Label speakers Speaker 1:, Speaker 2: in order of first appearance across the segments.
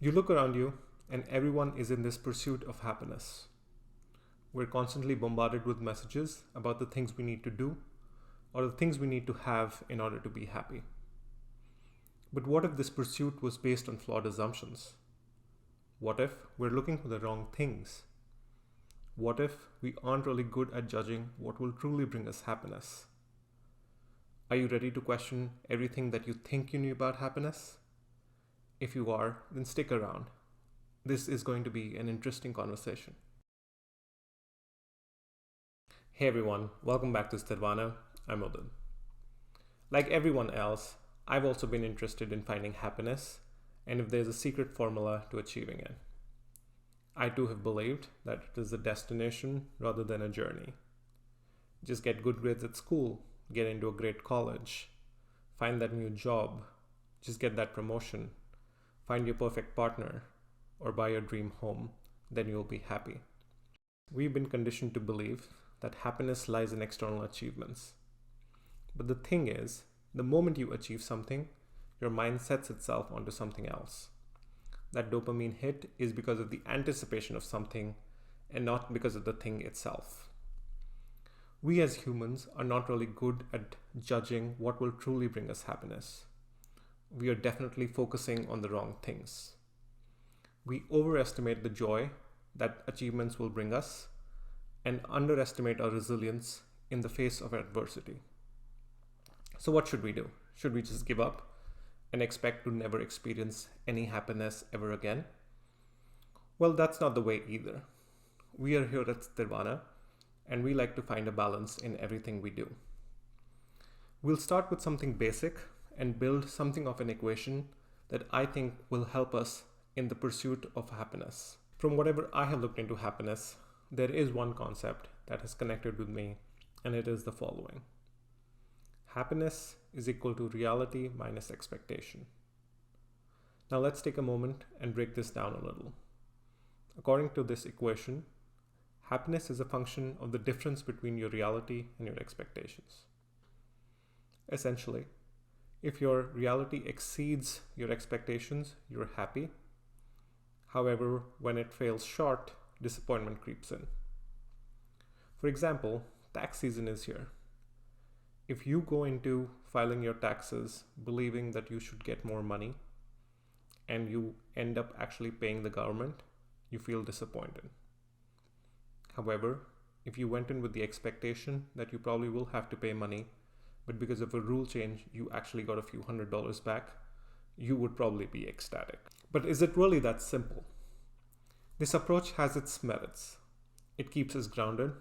Speaker 1: You look around you, and everyone is in this pursuit of happiness. We're constantly bombarded with messages about the things we need to do or the things we need to have in order to be happy. But what if this pursuit was based on flawed assumptions? What if we're looking for the wrong things? What if we aren't really good at judging what will truly bring us happiness? Are you ready to question everything that you think you knew about happiness? If you are, then stick around. This is going to be an interesting conversation. Hey everyone, welcome back to Sthirvana. I'm Odin. Like everyone else, I've also been interested in finding happiness and if there's a secret formula to achieving it. I too have believed that it is a destination rather than a journey. Just get good grades at school, get into a great college, find that new job, just get that promotion, find your perfect partner, or buy your dream home, then you'll be happy. We've been conditioned to believe that happiness lies in external achievements. But the thing is, the moment you achieve something, your mind sets itself onto something else. That dopamine hit is because of the anticipation of something and not because of the thing itself. We as humans are not really good at judging what will truly bring us happiness. We are definitely focusing on the wrong things. We overestimate the joy that achievements will bring us and underestimate our resilience in the face of adversity. So what should we do? Should we just give up and expect to never experience any happiness ever again? Well, that's not the way either. We are here at Sthirvana and we like to find a balance in everything we do. We'll start with something basic and build something of an equation that I think will help us in the pursuit of happiness. From whatever I have looked into happiness, there is one concept that has connected with me, and it is the following. Happiness is equal to reality minus expectation. Now let's take a moment and break this down a little. According to this equation, happiness is a function of the difference between your reality and your expectations. Essentially, if your reality exceeds your expectations, you're happy. However, when it fails short, disappointment creeps in. For example, tax season is here. If you go into filing your taxes believing that you should get more money and you end up actually paying the government, you feel disappointed. However, if you went in with the expectation that you probably will have to pay money, but because of a rule change, you actually got a few $100s back, you would probably be ecstatic. But is it really that simple? This approach has its merits. It keeps us grounded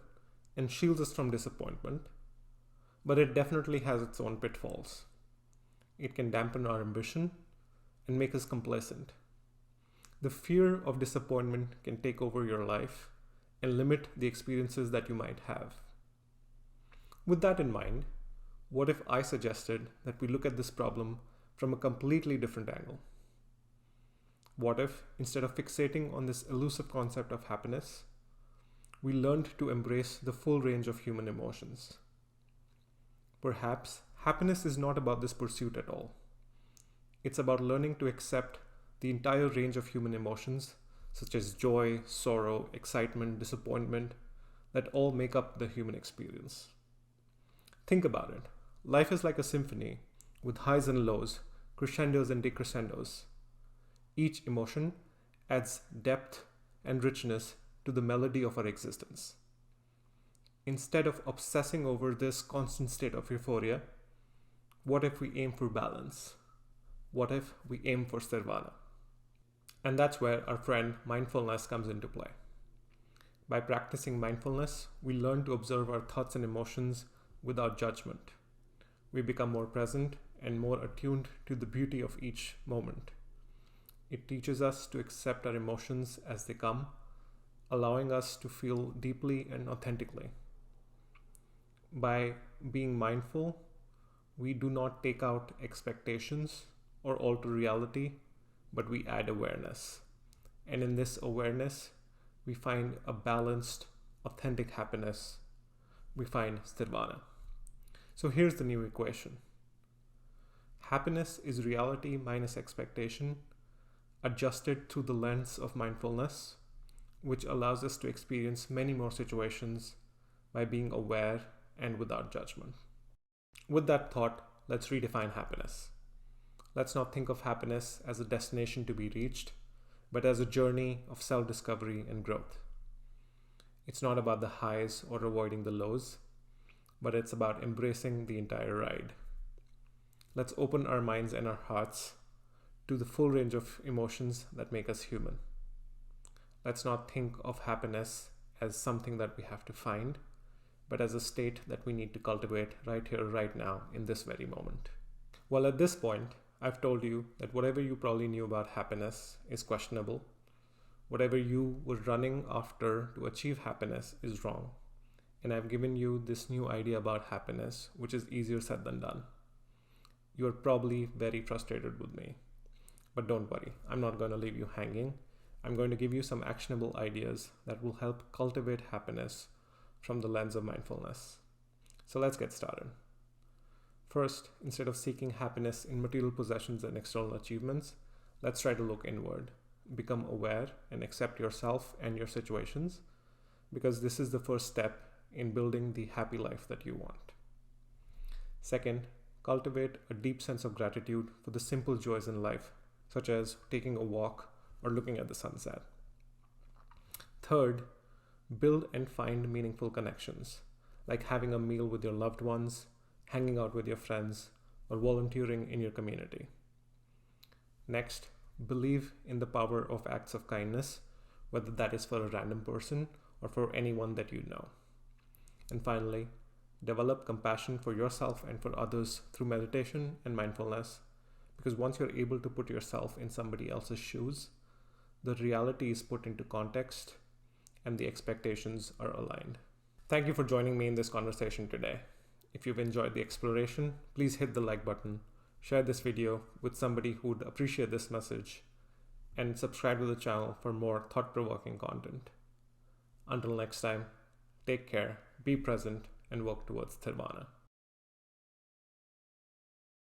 Speaker 1: and shields us from disappointment, but it definitely has its own pitfalls. It can dampen our ambition and make us complacent. The fear of disappointment can take over your life and limit the experiences that you might have. With that in mind, what if I suggested that we look at this problem from a completely different angle? What if, instead of fixating on this elusive concept of happiness, we learned to embrace the full range of human emotions? Perhaps happiness is not about this pursuit at all. It's about learning to accept the entire range of human emotions, such as joy, sorrow, excitement, disappointment, that all make up the human experience. Think about it. Life is like a symphony with highs and lows, crescendos and decrescendos. Each emotion adds depth and richness to the melody of our existence. Instead of obsessing over this constant state of euphoria, what if we aim for balance? What if we aim for Sthirvana? And that's where our friend mindfulness comes into play. By practicing mindfulness, we learn to observe our thoughts and emotions without judgment. We become more present and more attuned to the beauty of each moment. It teaches us to accept our emotions as they come, allowing us to feel deeply and authentically. By being mindful, we do not take out expectations or alter reality, but we add awareness. And in this awareness, we find a balanced, authentic happiness. We find Sthirvana. So here's the new equation. Happiness is reality minus expectation, adjusted through the lens of mindfulness, which allows us to experience many more situations by being aware and without judgment. With that thought, let's redefine happiness. Let's not think of happiness as a destination to be reached, but as a journey of self-discovery and growth. It's not about the highs or avoiding the lows, but it's about embracing the entire ride. Let's open our minds and our hearts to the full range of emotions that make us human. Let's not think of happiness as something that we have to find, but as a state that we need to cultivate right here, right now, in this very moment. Well, at this point, I've told you that whatever you probably knew about happiness is questionable. Whatever you were running after to achieve happiness is wrong. And I've given you this new idea about happiness, which is easier said than done. You are probably very frustrated with me. But don't worry, I'm not going to leave you hanging. I'm going to give you some actionable ideas that will help cultivate happiness from the lens of mindfulness. So let's get started. First, instead of seeking happiness in material possessions and external achievements, let's try to look inward. Become aware and accept yourself and your situations, because this is the first step in building the happy life that you want. Second, cultivate a deep sense of gratitude for the simple joys in life, such as taking a walk or looking at the sunset. Third, build and find meaningful connections, like having a meal with your loved ones, hanging out with your friends, or volunteering in your community. Next, believe in the power of acts of kindness, whether that is for a random person or for anyone that you know. And finally, develop compassion for yourself and for others through meditation and mindfulness, because once you're able to put yourself in somebody else's shoes, the reality is put into context and the expectations are aligned. Thank you for joining me in this conversation today. If you've enjoyed the exploration, please hit the like button, share this video with somebody who would appreciate this message, and subscribe to the channel for more thought-provoking content. Until next time, take care, be present, and work towards Sthirvana.